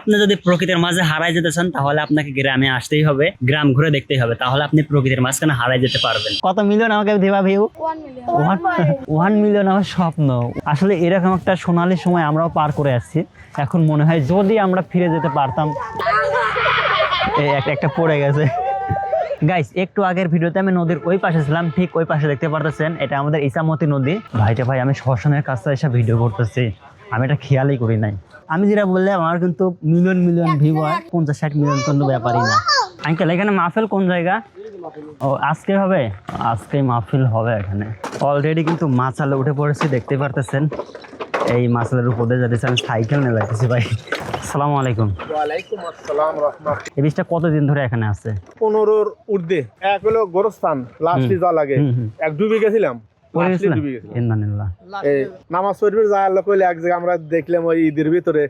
আপনি যদি প্রকৃতির মাঝে হারাই যেতে চান তাহলে আপনাকে গ্রামে আসতেই হবে, গ্রাম ঘুরে দেখতেই হবে, তাহলে আপনি প্রকৃতির মাঝখানে হারাই যেতে পারবেন। কত মিলিয়ন আমাকে দিবা ভিউ? 1 মিলিয়ন আমার স্বপ্ন। আসলে এরকম একটা সোনালী সময় আমরাও পার করে আসছি। এখন মনে হয় যদি আমরা ফিরে যেতে পারতাম। এই একটা পড়ে গেছে। গাইস, একটু আগের ভিডিওতে আমি নদীর ওই পাশে ছিলাম, ঠিক ওই পাশে দেখতে পারতেছেন এটা আমাদের ইসামতি নদী। ভাই আমি শ্মশানের কাছে এসে ভিডিও করতেছি, আমি এটা খেয়ালই করি নাই। আমি যেটা বললাম আমার কিন্তু মিলিয়ন মিলিয়ন ভিউ হয়, 50-60 মিলিয়ন কোনো ব্যাপারই না। আঙ্কেল, এখানে মাহফিল কোন জায়গা? ও আজকে হবে, আজকে মাহফিল হবে এখানে। অলরেডি কিন্তু মাছালে উঠে পড়েছি, দেখতে পারতেছেন। এই মাছালের উপর দিয়ে যাচ্ছি, আমি সাইকেল নিয়ে যাইতেছি। ভাই আসসালামু আলাইকুম। ওয়ালাইকুম আসসালাম রাহমাত। এই বীজটা কতদিন ধরে এখানে আছে? 15-র ঊর্ধ্বে। এক হলো গোরস্থান, লাস্টে যা লাগে। এক ডুবে গেছিলাম, লাস্টে ডুবে গেছিলাম। ইন্নালিল্লাহ। এই নামাজ পড়বে যায় আল্লাহ কইলে এক জায়গা আমরা দেখলাম ওই ঈদের ভিতরে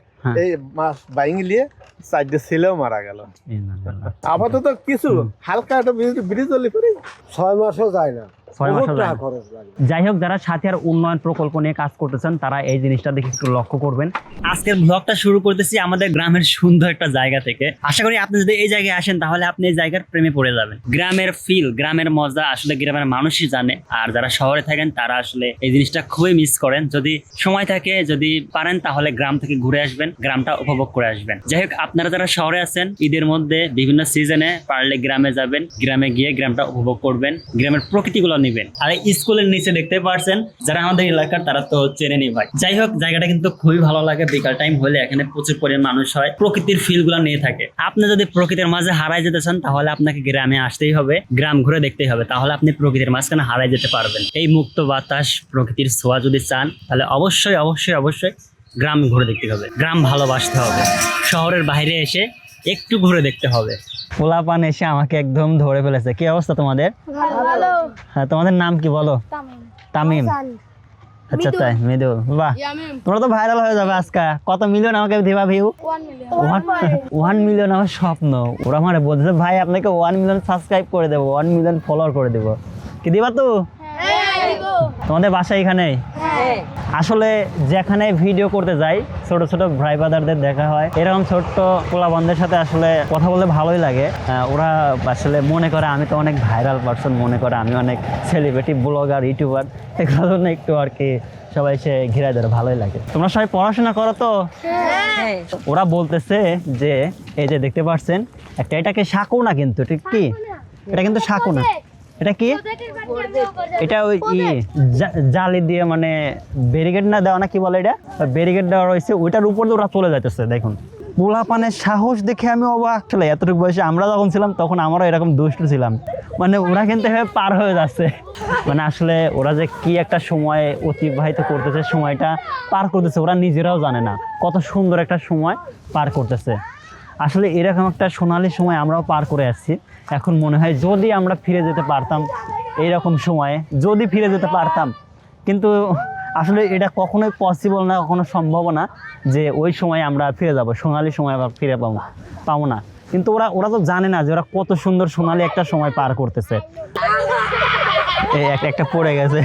এই মাছ বাইং লিয়ে চারটে ছেলেও মারা গেল। ইন্নালিল্লাহ। আপাতত কিছু হালকা একটা ব্রিজ চলে পড়ে 6 মাসও যায় না। 6 মাসও যায় না। যাই হোক, যারা সাথিয়ার উন্নয়ন প্রকল্প নিয়ে কাজ করতেছেন তারা এই জিনিসটা দেখে একটু লক্ষ্য করবেন। আজকের ব্লগটা শুরু করতেছি আমাদের গ্রামের সুন্দর একটা জায়গা থেকে। আশা করি আপনি যদি এই জায়গায় আসেন তাহলে আপনি এই জায়গার প্রেমে পড়ে যাবেন। গ্রামের ফিল, গ্রামের মজা আসলে গ্রামের মানুষই জানে। আর যারা শহরে থাকেন তারা আসলে এই জিনিসটা খুবই মিস করেন। যদি সময় থাকে, যদি পারেন তাহলে গ্রাম থেকে ঘুরে আসবেন, গ্রামটা উপভোগ করে আসবেন। যাই হোক, আপনারা যারা শহরে আছেন ঈদের মধ্যে বিভিন্ন সিজনে পারলে গ্রামে যাবেন, গ্রামে গিয়ে গ্রামটা উপভোগ করবেন, গ্রামের প্রকৃতিগুলো নিবেন। আর স্কুলের নিচে দেখতে পারছেন যারা আমাদের এলাকার তারা তো চেনেনি ভাই। যাই হোক, জায়গাটা কিন্তু খুবই ভালো লাগে। বিকাল টাইম হলে এখানে প্রচুর পরিমাণ মানুষ হয়, প্রকৃতির ফিল গুলা নিয়ে থাকে। আপনি যদি প্রকৃতির মাঝে হারাই যেতে চান তাহলে আপনাকে গ্রামে আসতেই হবে, গ্রাম ঘুরে দেখতেই হবে, তাহলে আপনি প্রকৃতির মাঝখানে হারাই যেতে পারবেন। এই মুক্ত বাতাস, প্রকৃতির ছোঁয়া যদি চান তাহলে অবশ্যই অবশ্যই অবশ্যই গ্রাম ঘুরে দেখতে হবে, গ্রাম ভালোবাসতে হবে। শহরের বাইরে এসে একটু ঘুরে দেখতে হবে। পোলাপান এসে আমাকে একদম ধরে ফেলেছে। কি অবস্থা তোমাদের? ভালো। হ্যাঁ, তোমাদের নাম কি বলো? তামিম। আচ্ছা তাই, মৃদুল। বাহ, তোমরা তো ভাইরাল হয়ে যাবে আজকে। কত মিলিয়ন আমাকে দিবা ভিউ? 1 মিলিয়ন আমার স্বপ্ন। ওরা আমারে বলছে ভাই আপনাকে 1 মিলিয়ন সাবস্ক্রাইব করে দেবো, 1 মিলিয়ন ফলোয়ার করে দেবো। কি দিবা তো? তোমাদের বাসা এখানে? আসলে যেখানে ভিডিও করতে যাই ছোট ছোট ভাই ব্রাদারদের দেখা হয়, এরকম ছোট্ট পোলাবন্ধের সাথে আসলে কথা বলতে ভালোই লাগে। ওরা আসলে মনে করে আমি তো অনেক ভাইরাল পারসন, মনে করে আমি অনেক সেলিব্রিটি, ব্লগার, ইউটিউবার, এগুলোর জন্য একটু আর কি সবাই সে ঘিরে ধরে, ভালোই লাগে। তোমরা সবাই পড়াশোনা করো তো? ওরা বলতেছে যে এই যে দেখতে পাচ্ছেন একটা, এটাকে সাঁকো না কিন্তু, ঠিক কি? এটা কিন্তু সাঁকো না, এটা কি? এটা ওই জালি দিয়ে মানে ব্যারিকেড না দেওয়া, না কি বলে এটা, ব্যারিকেড দেওয়া রয়েছে, ওইটার উপর দিয়ে ওরা চলে যাইতেছে। দেখুন পোলাপানের সাহস দেখে আমি অবাক। আসলে এতটুকু বয়সে আমরা যখন ছিলাম তখন আমরাও এরকম দুষ্ট ছিলাম, মানে ওরা কিন্তু পার হয়ে যাচ্ছে। মানে আসলে ওরা যে কি একটা সময় অতিবাহিত করতেছে, সময়টা পার করতেছে ওরা নিজেরাও জানে না, কত সুন্দর একটা সময় পার করতেছে। আসলে এরকম একটা সোনালী সময় আমরাও পার করে আসছি। এখন মনে হয় যদি আমরা ফিরে যেতে পারতাম এইরকম সময়ে, যদি ফিরে যেতে পারতাম, কিন্তু আসলে এটা কখনোই পসিবল না, কখনো সম্ভব না যে ওই সময় আমরা ফিরে যাব, সোনালী সময় আবার ফিরে পাবো না। কিন্তু ওরা তো জানে না যে ওরা কত সুন্দর সোনালী একটা সময় পার করতেছে। এই একটা পড়ে গেছে।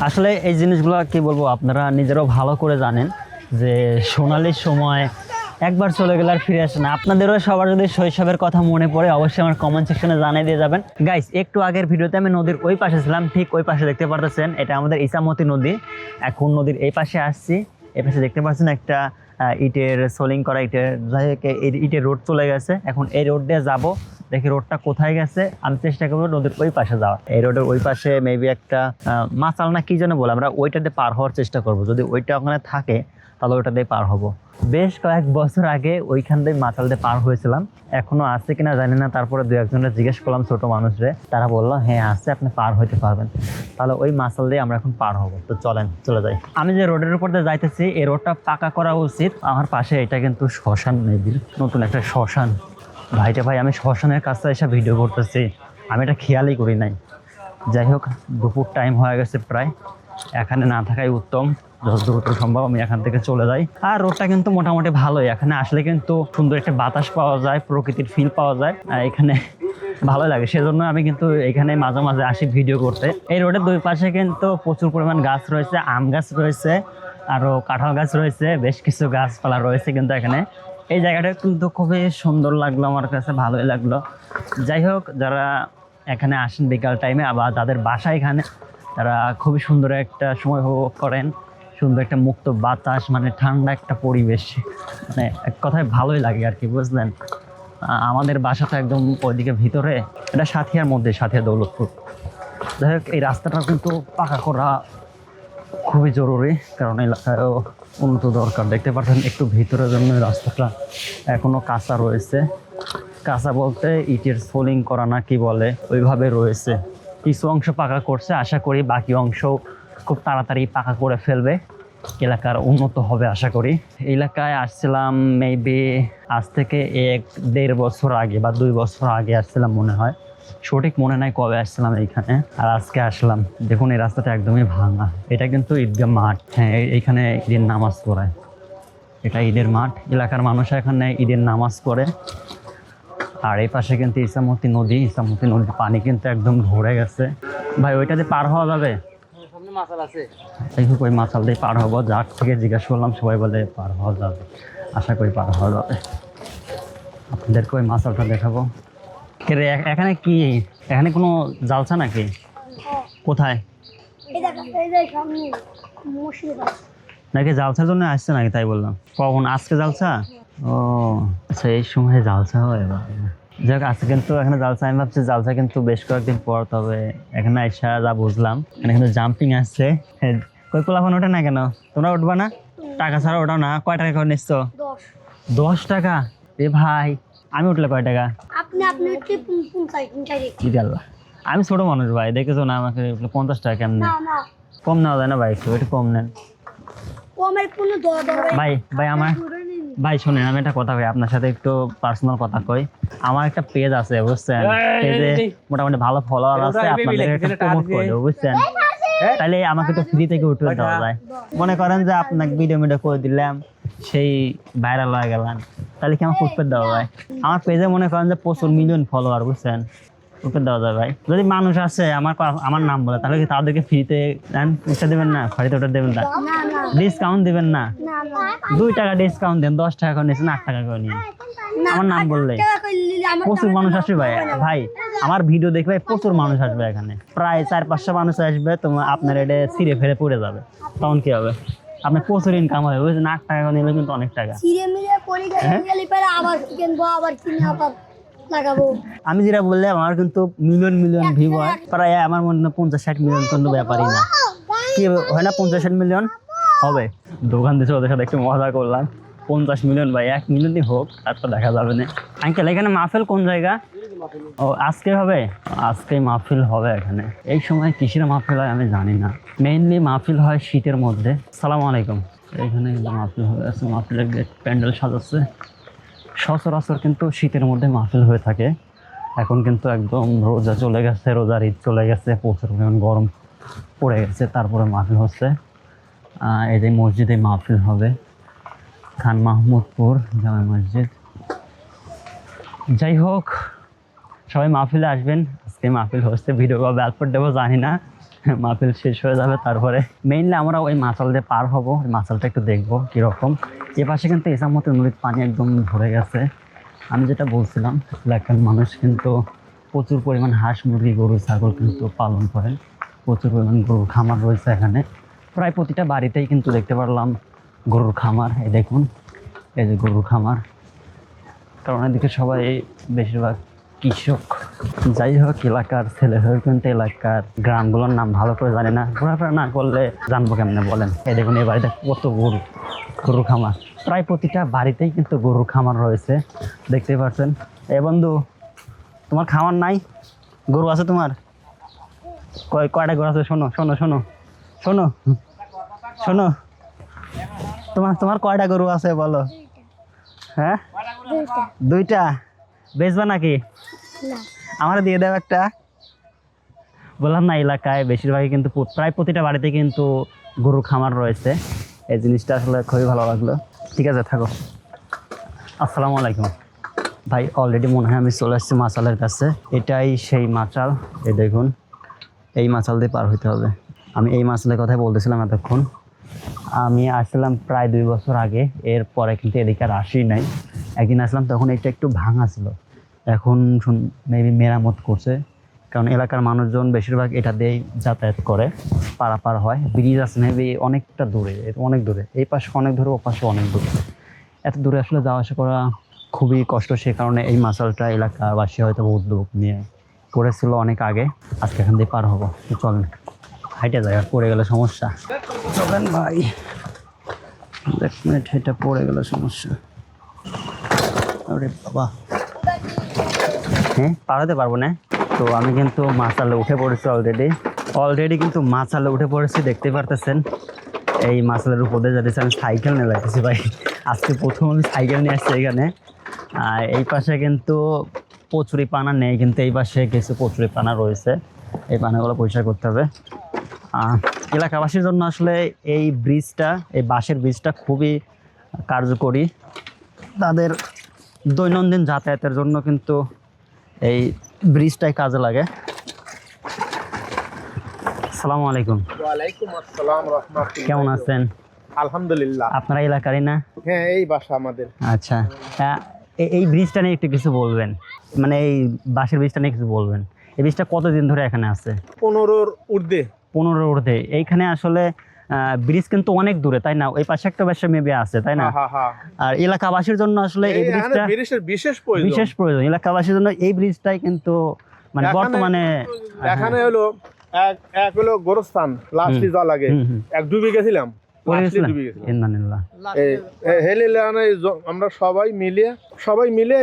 আসলে এই জিনিসগুলো কি বলবো, আপনারা নিজেরাও ভালো করে জানেন যে সোনালী সময় একবার চলে গেলে আর ফিরে আসে না। আপনাদেরও সবার যদি শৈশবের কথা মনে পড়ে অবশ্যই আমার কমেন্ট সেকশনে জানিয়ে দিয়ে যাবেন। গাইস, একটু আগের ভিডিওতে আমি নদীর ওই পাশে ছিলাম, ঠিক ওই পাশে দেখতে পারতেছেন এটা আমাদের ইসামতি নদী। এখন নদীর এই পাশে আসছি, এই পাশে দেখতে পাচ্ছেন একটা ইটের সোলিং করা ইটের রোড চলে গেছে। এখন এই রোড দিয়ে যাবো, দেখি রোডটা কোথায় গেছে। আমি চেষ্টা করবো নদীর ওই পাশে যাওয়া। এই রোডের ওই পাশে মেবি একটা মাছাল না কি যেন বলে, আমরা ওইটাতে পার হওয়ার চেষ্টা করবো। যদি ওইটা ওখানে থাকে তাহলে ওইটা দিয়ে পার হবো। বেশ কয়েক বছর আগে ওইখান থেকে মাছাল দিয়ে পার হয়েছিলাম, এখনো আছে কিনা জানি না। তারপরে দু একজনের জিজ্ঞেস করলাম ছোট মানুষরে, তারা বললো হ্যাঁ আছে, আপনি পার হইতে পারবেন। তাহলে ওই মাছাল দিয়ে আমরা এখন পার হবো। তো চলেন চলে যাই। আমি যে রোডের উপর দিয়ে যাইতেছি এই রোডটা পাকা করা উচিত। আমার পাশে এটা কিন্তু শ্মশান, মেবি নতুন একটা শ্মশান। ভাই আমি শ্মশানের কাছে এসে ভিডিও করতেছি, আমি এটা খেয়ালই করি নাই। যাই হোক, দুপুর টাইম হয়ে গেছে প্রায়, এখানে না থাকাই উত্তম। যত দ্রুত সম্ভব আমি এখান থেকে চলে যাই। আর রোডটা কিন্তু মোটামুটি ভালোই, এখানে আসলে কিন্তু সুন্দর একটা বাতাস পাওয়া যায়, প্রকৃতির ফিল পাওয়া যায়, এখানে ভালো লাগে। সেজন্য আমি কিন্তু এখানে মাঝে মাঝে আসি ভিডিও করতে। এই রোডের দুই পাশে কিন্তু প্রচুর পরিমাণ গাছ রয়েছে, আম গাছ রয়েছে, আরও কাঁঠাল গাছ রয়েছে, বেশ কিছু গাছপালা রয়েছে কিন্তু এখানে। এই জায়গাটা কিন্তু খুবই সুন্দর লাগলো, আমার কাছে ভালোই লাগলো। যাই হোক, যারা এখানে আসেন বিকাল টাইমে, আবার যাদের বাসা এখানে, তারা খুবই সুন্দর একটা সময় উপভোগ করেন, সুন্দর একটা মুক্ত বাতাস, মানে ঠান্ডা একটা পরিবেশ, মানে এক কথায় ভালোই লাগে আর কি, বুঝলেন। আমাদের বাসাটা একদম ওইদিকে ভিতরে, এটা সাথিয়ার মধ্যে, সাথিয়া দৌলতপুর। যাই হোক, এই রাস্তাটা কিন্তু পাকা করা খুবই জরুরি, কারণ এলাকায়ও উন্নত দরকার। দেখতে পাচ্ছেন একটু ভিতরের জন্য রাস্তাটা এখনো কাঁচা রয়েছে। কাঁচা বলতে ইটের সোলিং করা না কি বলে, ওইভাবে রয়েছে। কিছু অংশ পাকা করছে, আশা করি বাকি অংশ খুব তাড়াতাড়ি পাকা করে ফেলবে, এলাকার উন্নত হবে আশা করি। এলাকায় আসছিলাম মেবি আজ থেকে 1-1.5 বছর আগে বা 2 বছর আগে আসছিলাম মনে হয়, সঠিক মনে নাই কবে আসছিলাম এইখানে। আর আজকে আসলাম, দেখুন এই রাস্তাটা একদমই ভাঙা। এটা কিন্তু ঈদগাহ মাঠ, হ্যাঁ এইখানে ঈদের নামাজ পড়ায়, এটা ঈদের মাঠ। এলাকার মানুষ এখানে ঈদের নামাজ পড়ে। আর এই পাশে কিন্তু ইসামতি নদীর পানি কিন্তু একদম ভরে গেছে। ভাই ওইটাতে পার হওয়া যাবে? যাই হোক, ওই মাছাল দিয়ে পার হবো। যার থেকে জিজ্ঞাসা করলাম সবাই বলে পার হওয়া যাবে, আশা করি পার হওয়া যাবে। আপনাদেরকে ওই মাছালটা দেখাবো। এখানে কি, এখানে কোনো জালসা নাকি? কোথায় নাকি জালসার জন্য আসছে নাকি তাই বললাম। কখন আজকে জালসা? ও আচ্ছা, এই সময় জালসা হয়। যাক, আজকে কিন্তু এখানে জালসা, আমি ভাবছি জালসা কিন্তু বেশ কয়েকদিন পর, তবে এখানে আইসা যা বুঝলাম এখানে কিন্তু জাম্পিং আসছে। কই পোলাপান ওঠে না কেন? তোমরা উঠবা না? টাকা ছাড়া ওঠাও না? কয় টাকা করে নিচ্ছ? 10 টাকা? এ ভাই, আমি উঠলে কয় টাকা? আমি ছোট মানুষ ভাই, দেখেছো না আমাকে, 50 টাকা কেমনে? কম নেওয়া যায় না ভাই? একটু কম নেন ভাই। ভাই শোনেন, আমি একটা কথা কই, আপনার সাথে একটু পার্সোনাল কথা কই। আমার একটা পেজ আছে বুঝছেন, পেজে মোটামুটি ভালো ফলোয়ার আছে, আপনাদের একটা প্রমোট করে দেবো বুঝছেন। তাহলে আমাকে তো ফ্রি থেকে উঠে দেওয়া যায়। মনে করেন যে আপনাকে ভিডিও করে দিলাম, সেই ভাইরাল হয়ে গেলেন, তাহলে কি আমার ফুটপেট দেওয়া যায়? আমার পেজে মনে করেন যে প্রচুর মিলিয়ন ফলোয়ার বুঝছেন, ফুটপেট দেওয়া যায় ভাই। যদি মানুষ আছে আমার নাম বলে, তাহলে কি তাদেরকে ফ্রিতে উঠে দেবেন না? ফ্রিতে উঠে দেবেন না? ডিসকাউন্ট দিবেন না? 2 টাকা ডিসকাউন্ট দেন, 10 টাকা করে নিয়েছেন, 8 টাকা করে নিন আমার নাম বললে। প্রচুর মানুষ আসবে ভাই, ভাই আমার ভিডিও দেখবে প্রচুর মানুষ আসবে, এখানে প্রায় 400-500 মানুষ আসবে। তোমার আপনার এটা ছিঁড়ে ফেরে পড়ে যাবে, তখন কি হবে? আপনার প্রচুর ইনকাম হবে বুঝছেন। 8 টাকা করে নিলে কিন্তু অনেক টাকা। আমি যেটা বললাম, আমার কিন্তু মিলিয়ন ভিউ হয়, প্রায় আমার মনে হয় 50-60 মিলিয়ন কিন্তু ব্যাপারই না, কি হয় না? 50-60 মিলিয়ন হবে। দোকান দিয়েছে, ওদের সাথে একটু মজা করলাম। 50 মিলিয়ন ভাই, 1 মিলিয়নই হোক, তারপর দেখা যাবে না। আঙ্কেল এখানে মাহফিল কোন জায়গা? ও আজকে হবে, আজকেই মাহফিল হবে এখানে। এই সময় কিসের মাহফিল হয় আমি জানি না, মেইনলি মাহফিল হয় শীতের মধ্যে। আসসালামু আলাইকুম। এখানে মাহফিল হয়ে আছে, মাহফিলের প্যান্ডেল সাজাচ্ছে। সচরাচর কিন্তু শীতের মধ্যে মাহফিল হয়ে থাকে। এখন কিন্তু একদম রোজা চলে গেছে, রোজার ঈদ চলে গেছে, প্রচুর পরিমাণ গরম পড়ে গেছে, তারপরে মাহফিল হচ্ছে। এই যে মসজিদে মাহফিল হবে, খান মাহমুদপুর জামে মসজিদ। যাই হোক, সবাই মাহফিলে আসবেন। আজকে মাহফিল হচ্ছে, ভিডিও কবে আপলোড দেবো জানি না, মাহফিল শেষ হয়ে যাবে তারপরে। মেইনলি আমরা ওই মাছাল দিয়ে পার হবো, ওই মাছালটা একটু দেখবো কীরকম। এ পাশে কিন্তু ইসামতি নদীর পানি একদম ভরে গেছে। আমি যেটা বলছিলাম, এলাকার মানুষ কিন্তু প্রচুর পরিমাণ হাঁস মুরগি গরু ছাগল কিন্তু পালন করেন, প্রচুর পরিমাণ গরুর খামার রয়েছে এখানে। প্রায় প্রতিটা বাড়িতেই কিন্তু দেখতে পারলাম গরুর খামার। এই দেখুন, এই যে গরুর খামার, কারণ এদিকে সবাই বেশিরভাগ কৃষক। যাই হোক, এলাকার ছেলে হয়ে কিন্তু এলাকার গ্রামগুলোর নাম ভালো করে জানি না, ঘোরাফেরা না করলে জানবো কেমনে বলেন। এই দেখুন, এই বাড়িতে কত গরুর খামার, প্রায় প্রতিটা বাড়িতেই কিন্তু গরুর খামার রয়েছে, দেখতে পাচ্ছেন। এ বন্ধু, তোমার খামার নাই? গরু আছে তোমার? কয়টা গরু আছে? শোনো শোনো শোনো শোনো শোনো, তোমার কয়টা গরু আছে বলো? হ্যাঁ, 2টা। বেচবা নাকি? আমার দিয়ে দেব একটা। বললাম না, এলাকায় বেশিরভাগই কিন্তু প্রায় প্রতিটা বাড়িতে কিন্তু গরুর খামার রয়েছে। এই জিনিসটা আসলে খুবই ভালো লাগলো। ঠিক আছে, থাকো। আসসালামু আলাইকুম ভাই। অলরেডি মনে হয় আমি চলে আসছি মাছালের কাছে। এটাই সেই মাছাল। এই দেখুন, এই মাছাল দিয়ে পার হইতে হবে। আমি এই মাছালের কথাই বলতেছিলাম এতক্ষণ। আমি আসছিলাম প্রায় 2 বছর আগে, এরপরে কিন্তু এদিকে আর আসি নাই। একদিন আসলাম তখন এটা একটু ভাঙা ছিল, এখন মেবি মেরামত করছে, কারণ এলাকার মানুষজন বেশিরভাগ এটা দিয়েই যাতায়াত করে, পারাপার হয়। ব্রিজ আছে মেবি অনেকটা দূরে, অনেক দূরে, এই পাশে অনেক দূরে, ও পাশে অনেক দূরে, এত দূরে আসলে যাওয়া আসা করা খুবই কষ্ট। সে কারণে এই মাসালটা এলাকাবাসী হয়তো উদ্যোগ নিয়ে করেছিল অনেক আগে, আজকে এখান দিয়ে পার হবো। চলেন হাইটে জায়গা, পড়ে গেলে সমস্যা। চলেন ভাই, 1 মিনিট, এটা পড়ে গেলে সমস্যা। আরে বাবা, হ্যাঁ পারাতে পারবো না। তো আমি কিন্তু মাছালে উঠে পড়েছি অলরেডি কিন্তু মাছালে উঠে পড়েছি, দেখতে পারতেছেন। এই মাছালের উপর দিয়ে যাচ্ছি, আমি সাইকেল নিয়ে যাইতেছি ভাই, আজকে প্রথম আমি সাইকেল নিয়ে আসছি এখানে। আর এই পাশে কিন্তু কচুরি পানা নেই, কিন্তু এই পাশে কিছু কচুরি পানা রয়েছে, এই পানাগুলো পরিষ্কার করতে হবে। এলাকাবাসীর জন্য আসলে এই ব্রিজটা, এই বাঁশের ব্রিজটা খুবই কার্যকরী। তাদের দৈনন্দিন যাতায়াতের জন্য কিন্তু এই ব্রিজটাই কাজে লাগে। আসসালামু আলাইকুম। ওয়ালাইকুম আসসালাম রাহমাতুল্লাহ। কেমন আছেন? আলহামদুলিল্লাহ। আপনারা এলাকারই না? হ্যাঁ, এই বাসা আমাদের। আচ্ছা, এই ব্রিজটা নিয়ে একটু কিছু বলবেন, মানে এই বাঁশের ব্রিজটা নিয়ে কিছু বলবেন। এই ব্রিজটা কতদিন ধরে এখানে আছে? 15-র ঊর্ধ্বে। 15-র ঊর্ধ্বে। এইখানে আসলে ব্রিজ কিন্তু অনেক দূরে, তাই না? ওই পাশে একটা ব্যবসা মেবি আছে, তাই না? আর এলাকাবাসীর জন্য আসলে এই ব্রিজটা বিশেষ প্রয়োজন। এলাকাবাসীর জন্য এই ব্রিজটাই কিন্তু মানে বর্তমানে এখানে হলো এক হলো গোরস্থান, লাস্টে যা লাগে, এক ডুবে গেছিলাম, আমরা সবাই মিলে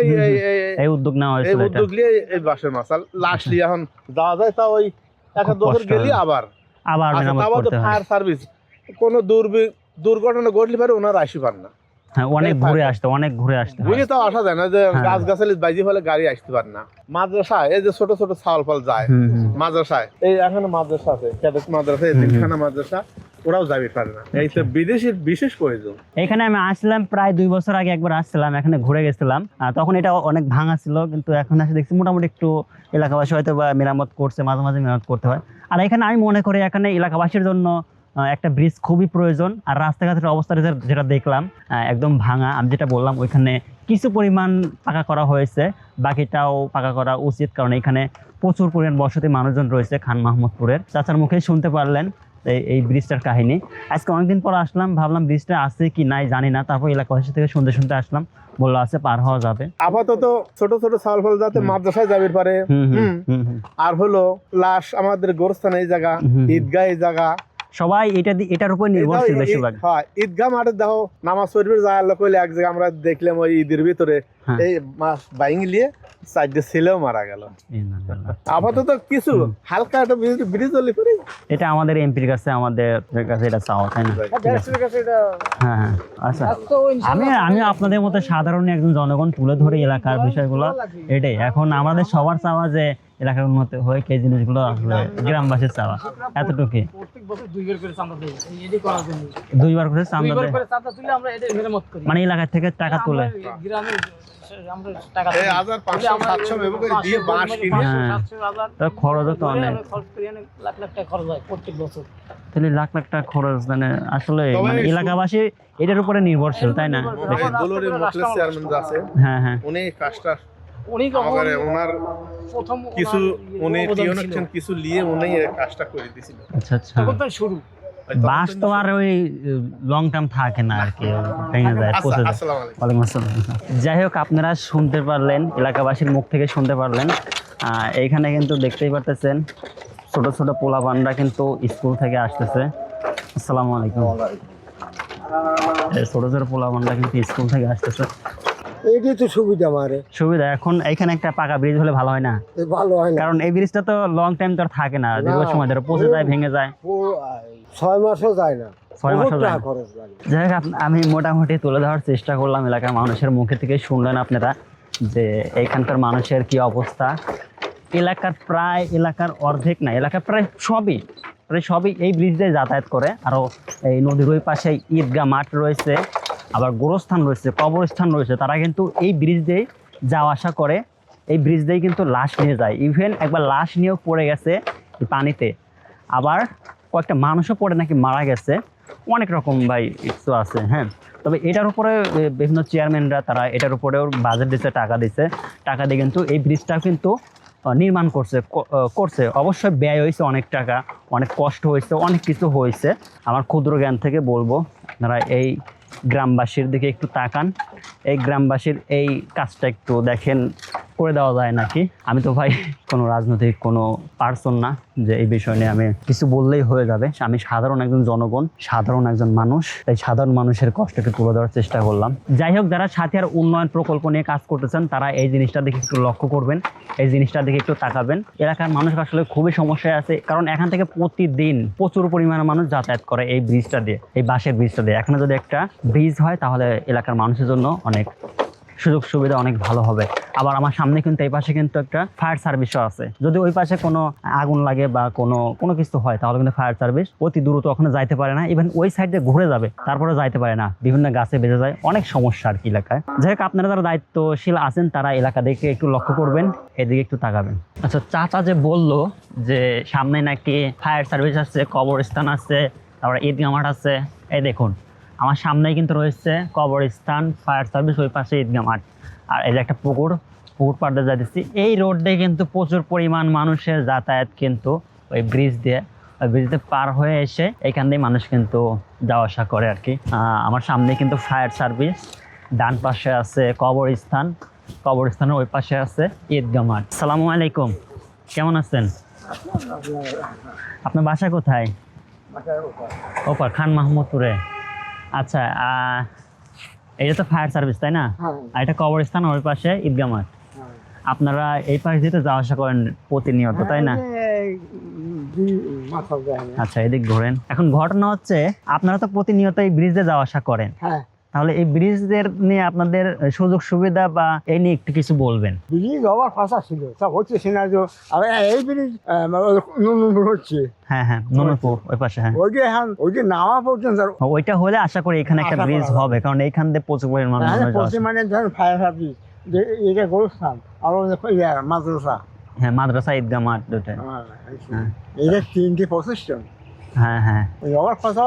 এই উদ্যোগ নেওয়া হয়েছিল, এই উদ্যোগ নিয়ে এই বাঁশের মাছাল লাস্ট এখন যাওয়া যায়, তা ওই এক বছর গেলি আবার ফায়ার সার্ভিস কোনো দুর্ঘটনা ঘটলে পারে ওনারা আসি পার না। হ্যাঁ, অনেক ঘুরে আসতে বুঝে তো আসা যায় না, যে গাছ গাছালি বাইজি ফলে গাড়ি আসতে পারে না। মাদ্রাসায় এই যে ছোট ছোট ছাওয়াল ফল যায় মাদ্রাসায়, এই এখানে মাদ্রাসা আছে, ক্যাডেট মাদ্রাসা, দিনখানা মাদ্রাসা, ওরাও যাবে পারে না। এই তো বিদেশের বিশেষ প্রয়োজন। এখানে আমি আসলাম প্রায় 2 বছর আগে, একবার আসছিলাম, এখানে ঘুরে গেছিলাম, তখন এটা অনেক ভাঙা ছিল, কিন্তু এখন এসে দেখছি মোটামুটি একটু এলাকাবাসী হয়তো বা মেরামত করছে, মাঝে মাঝে মেরামত করতে হয়। আর এখানে আমি মনে করি এখানে এলাকাবাসীর জন্য একটা ব্রিজ খুবই প্রয়োজন। আর রাস্তাঘাটের অবস্থা যেটা দেখলাম একদম ভাঙা, আমি যেটা বললাম ওইখানে কিছু পরিমাণ পাকা করা হয়েছে, বাকিটাও পাকা করা উচিত, কারণ এখানে প্রচুর পরিমাণ বসতি মানুষজন রয়েছে খান মাহমুদপুরের। চাচার মুখে শুনতে পারলেন এই ব্রিজটার কাহিনী। আজকে অনেকদিন পর আসলাম, ভাবলাম ব্রিজটা আছে কি নাই জানি না, তারপর এলাকাবাসী থেকে শুনতে আসলাম, বললো আছে, পার হওয়া যাবে। আপাতত ছোট ছোট ছাল ফল যাতে মাদ্রাসায় যাবে পারে, আর হলো লাশ আমাদের গোরস্থান এই জায়গা, ঈদগাহ এই জায়গা, সবাই এটার উপর নির্ভরশীল বেশিরভাগ। হ্যাঁ, ঈদগাহ মাঠে দেখো নামাজ পড়বে যায় আল্লাহ কইলে, এক জায়গায় আমরা দেখলাম ওই ঈদের ভিতরে এই মাছ বাইং লিয়ে চারটে ছেলেও মারা গেল। আপাতত কিছু হালকা একটা ব্রিজ হলে পরে, এটা আমাদের এমপির কাছে, আমাদের কাছে এটা চাওয়া, তাই না? হ্যাঁ হ্যাঁ, আচ্ছা, আমি আপনাদের মতো সাধারণ একজন জনগণ তুলে ধরে এলাকার বিষয়গুলো, এটাই এখন আমাদের সবার চাওয়া, যে এলাকার উন্নতি হয়, এই জিনিসগুলো আসলে গ্রামবাসীর চাওয়া, এতটুকু। 2বার করে চাঁদা দেয়, মানে এলাকা থেকে টাকা তুলে, খরচ তো অনেক, তাহলে লাখ লাখ টাকা খরচ, মানে আসলে মানে এলাকাবাসী এটার উপরে নির্ভরশীল, তাই না? হ্যাঁ হ্যাঁ, কিছু নিয়ে উনি কাজটা করে দিয়েছিল। আচ্ছা আচ্ছা, বাস তো আর ওই লং টার্ম থাকে না আর কি, ভেঙে যায়, পচে যায়। ওয়ালাইকুম আসসালাম। যাই হোক, আপনারা শুনতে পারলেন, এলাকাবাসীর মুখ থেকে শুনতে পারলেন। এইখানে কিন্তু দেখতেই পারতেছেন ছোট ছোট পোলাপানরা কিন্তু স্কুল থেকে আসতেছে। আসসালামু আলাইকুম। ছোট ছোট পোলাপানরা কিন্তু স্কুল থেকে আসতেছে, এইটাই তো সুবিধা আমারে। সুবিধা। এখন এখানে একটা পাকা ব্রিজ হলে ভালো হয় না? ভালো হয় না, কারণ এই ব্রিজটা তো লং টাইম তো আর থাকে না, দীর্ঘ সময় ধরে পচে যায়, ভেঙে যায়, 6 মাসও যায় না, 6 মাসও যায়। যাই হোক, আমি মোটামুটি তুলে ধরার চেষ্টা করলাম, এলাকার মানুষের মুখে থেকে শুনলেন আপনারা যে এইখানকার মানুষের কি অবস্থা। এলাকার অর্ধেক না, এলাকার প্রায় সবই এই ব্রিজ দিয়ে যাতায়াত করে। আরও এই নদীর ওই পাশে ঈদগাহ মাঠ রয়েছে, আবার গোরস্থান রয়েছে, কবরস্থান রয়েছে, তারা কিন্তু এই ব্রিজ দিয়ে যাওয়া আসা করে, এই ব্রিজ দিয়ে কিন্তু লাশ নিয়ে যায়। ইভেন একবার লাশ নিয়েও পড়ে গেছে পানিতে, আবার কয়েকটা মানুষও পড়ে নাকি মারা গেছে, অনেক রকম ভাই কিছু আছে। হ্যাঁ, তবে এটার উপরে বিভিন্ন চেয়ারম্যানরা তারা এটার উপরেও বাজেট দিচ্ছে, টাকা দিয়ে কিন্তু এই ব্রিজটা কিন্তু নির্মাণ করছে। অবশ্যই ব্যয় হয়েছে অনেক টাকা, অনেক কষ্ট হয়েছে, অনেক কিছু হয়েছে। আমার ক্ষুদ্র জ্ঞান থেকে বলবো আপনারা এই গ্রামবাসীর দিকে একটু তাকান, এই গ্রামবাসীর এই কাজটা একটু দেখেন করে দেওয়া যায় নাকি। আমি তো ভাই কোনো রাজনৈতিক কোনো পার্সন না যে এই বিষয় নিয়ে আমি কিছু বললেই হয়ে যাবে। আমি সাধারণ একজন জনগণ, সাধারণ একজন মানুষ, এই সাধারণ মানুষের কষ্টকে তুলে ধরার চেষ্টা করলাম। যাই হোক, যারা সাথিয়ার উন্নয়ন প্রকল্প নিয়ে কাজ করতেছেন তারা এই জিনিসটা দেখে একটু লক্ষ্য করবেন, এই জিনিসটা দেখে একটু তাকাবেন। এলাকার মানুষ আসলে খুবই সমস্যায় আছে, কারণ এখান থেকে প্রতিদিন প্রচুর পরিমাণে মানুষ যাতায়াত করে এই ব্রিজটা দিয়ে, এই বাঁশের ব্রিজটা দিয়ে। এখানে যদি একটা ব্রিজ হয় তাহলে এলাকার মানুষের জন্য অনেক সুযোগ সুবিধা অনেক ভালো হবে। আবার আমার সামনে কিন্তু এই পাশে কিন্তু একটা ফায়ার সার্ভিসও আছে। যদি ওই পাশে কোনো আগুন লাগে বা কোনো কিছু হয় তাহলে কিন্তু ফায়ার সার্ভিস অতি দ্রুত ওখানে যাইতে পারে না, ইভেন ওই সাইডে ঘুরে যাবে তারপরে যাইতে পারে না, বিভিন্ন গাছে বেঁধে যায়, অনেক সমস্যা আর কি এলাকায়। যাই হোক, আপনারা যারা দায়িত্বশীল আছেন তারা এলাকা দেখে একটু লক্ষ্য করবেন, এদিকে একটু তাকাবেন। আচ্ছা, চাচা যে বললো যে সামনে নাকি ফায়ার সার্ভিস আছে, কবরস্থান আছে, তারপরে ঈদগাহ মাঠ আছে, এই দেখুন আমার সামনেই কিন্তু রয়েছে কবরস্থান, ফায়ার সার্ভিস, ওই পাশে ঈদগাহ মাঠ, আর এই যে একটা পুকুর পাড়ে যাইতেছি। এই রোড দিয়ে কিন্তু প্রচুর পরিমাণ মানুষের যাতায়াত কিন্তু ওই ব্রিজ দিয়ে পার হয়ে এসে এখান দিয়ে মানুষ কিন্তু যাওয়া আসা করে আর কি। আমার সামনে কিন্তু ফায়ার সার্ভিস, ডান পাশে আছে কবরস্থানের ওই পাশে আছে ঈদগাহ মাঠ। আসসালামু আলাইকুম, কেমন আছেন? আপনার বাসা কোথায়? ওপার খান মাহমুদপুরে। আচ্ছা, এটা তো ফায়ার সার্ভিস তাই না? আর এটা কবরস্থান, ওই পাশে ঈদগাহ মাঠ। আপনারা এই পাশ দিয়ে যাওয়া আসা করেন প্রতিনিয়ত তাই না? আচ্ছা, এদিক ঘোরেন। এখন ঘটনা হচ্ছে আপনারা তো প্রতিনিয়ত এই ব্রিজে যাওয়া আসা করেন, তাহলে এই ব্রিজের নিয়ে আপনাদের সুযোগ সুবিধা বা এই নিয়ে একটু কিছু বলবেন। ব্রিজ হওয়ার কথা ছিল, সব হচ্ছে সিনারিও। আর এই ব্রিজ হচ্ছে, হ্যাঁ, নূরপুর ওই পাশে। হ্যাঁ, ওই যে নামা পর্যন্ত ওইটা হলে আশা করি এখানে একটা ব্রিজ হবে, কারণ এইখান দিয়ে প্রচুর পরিমাণ মানে ধরেন ফায়ার সার্ভিস, এটা গোরস্থান আর মাদ্রাসা। হ্যাঁ, মাদ্রাসা, ঈদগাহ মাঠ দুটাই। এটা 3টে প্রতিষ্ঠান। হ্যাঁ, আমার কথা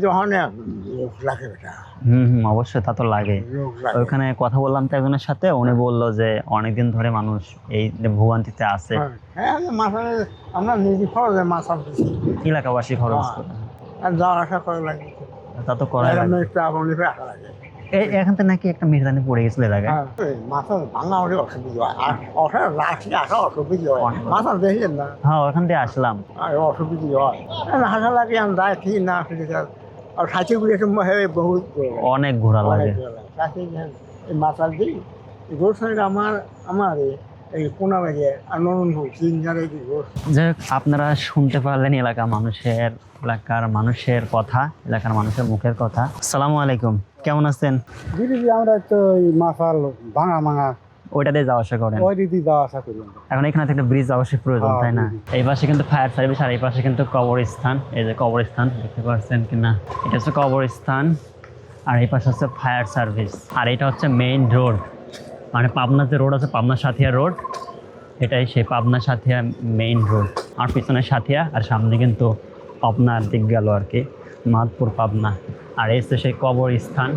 যখন লাগে বেটা। অবশ্যই তা তো লাগে। ওইখানে কথা বললাম তো একজনের সাথে, উনি বললো যে অনেকদিন ধরে মানুষ এই ভোগান্তিতে আছে। আমরা নিজে খরচে মাছ এলাকাবাসী খরচ করে যাওয়া আসা করে লাগে, তা তো করা লাগে। এখান থেকে নাকি একটা মেহদানি পড়ে গেছিল এলাকায়, ভাঙা হলে অসুবিধা হয়, আর আসা অসুবিধা হয়। মাথা দেখেন না? হ্যাঁ, ওখান থেকে আসলাম, অসুবিধা হয়, হাসা লাগে। আমি যাই ঠিক না, আর সাথে ঘুরে বহুত অনেক ঘোরা লাগে। মাথা দিই গোসাইড আমার এই কোনা লাগে আর নরনপুর 3 জায়গায়। যাই হোক, আপনারা শুনতে পারলেন এলাকার মানুষের কথা, এলাকার মানুষের মুখের কথা। আসসালামু আলাইকুম, কেমন আছেন? দিদি, আমরা তো মাথাল ভাঙা ওইটা দিয়ে যাওয়া আসা করেন? ওই দিদি যাওয়া আসা করি। এখন এখানে একটা ব্রিজ অবশ্যই প্রয়োজন তাই না? এই পাশে কিন্তু ফায়ার সার্ভিস, আর এই পাশে কিন্তু কবরস্থান। এই যে কবরস্থান দেখতে পাচ্ছেন কিনা, এটা হচ্ছে কবরস্থান, আর এই পাশে হচ্ছে ফায়ার সার্ভিস, আর এটা হচ্ছে মেইন রোড, মানে পাবনার যে রোড আছে, পাবনা সাথিয়া রোড, এটাই সেই পাবনা সাথিয়া মেইন রোড। আর পিছনে সাথিয়া, আর সামনে কিন্তু পাবনার দিক গেল আর কি, মাদপুর পাবনা। আর এই হচ্ছে সেই কবরস্থান।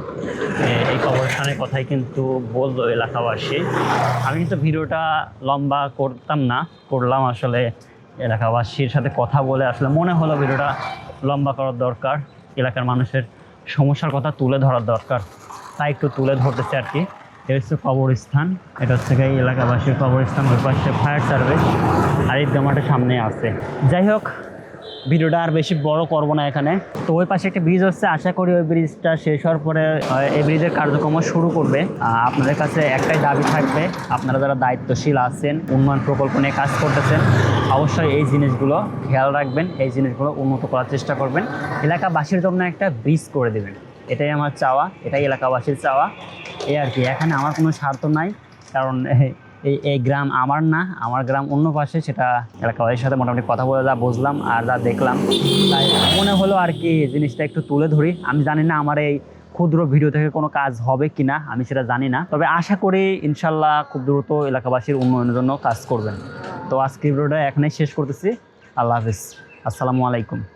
এই কবরস্থানের কথাই কিন্তু বললো এলাকাবাসী। আমি কিন্তু ভিডিওটা লম্বা করলাম আসলে এলাকাবাসীর সাথে কথা বলে আসলে মনে হলো ভিডিওটা লম্বা করার দরকার, এলাকার মানুষের সমস্যার কথা তুলে ধরার দরকার, তাই একটু তুলে ধরতেছে আর কি। এটা হচ্ছে কবরস্থান, এটা হচ্ছে এই এলাকাবাসীর কবরস্থান, ওই পাশে ফায়ার সার্ভিস, আর ঈদগাহ মাঠের সামনে আছে। যাই হোক, ভিডিওটা আর বেশি বড় করবো না এখানে। তো ওই পাশে একটা ব্রিজ হচ্ছে, আশা করি ওই ব্রিজটা শেষ হওয়ার পরে এই ব্রিজের কার্যক্রম শুরু করবে। আপনাদের কাছে একটাই দাবি থাকবে, আপনারা যারা দায়িত্বশীল আছেন, উন্নয়ন প্রকল্প নিয়ে কাজ করতেছেন, অবশ্যই এই জিনিসগুলো খেয়াল রাখবেন, এই জিনিসগুলো উন্নত করার চেষ্টা করবেন, এলাকাবাসীর জন্য একটা ব্রিজ করে দেবেন। এটাই আমার চাওয়া, এটাই এলাকাবাসীর চাওয়া, এই আর কি। এখানে আমার কোনো স্বার্থ নাই, কারণ এই গ্রাম আমার না, আমার গ্রাম অন্য পাশে, সেটা এলাকাবাসীর সাথে মোটামুটি কথা বলে যা বুঝলাম আর যা দেখলাম, তাই মনে হলো আর কি জিনিসটা একটু তুলে ধরি। আমি জানি না আমার এই ক্ষুদ্র ভিডিও থেকে কোনো কাজ হবে কিনা, আমি সেটা জানি না, তবে আশা করি ইনশাল্লাহ খুব দ্রুত এলাকাবাসীর উন্নয়নের জন্য কাজ করবেন। তো আজকের ভিডিওটা এখানেই শেষ করতেছি। আল্লাহ হাফিজ, আসসালামু আলাইকুম।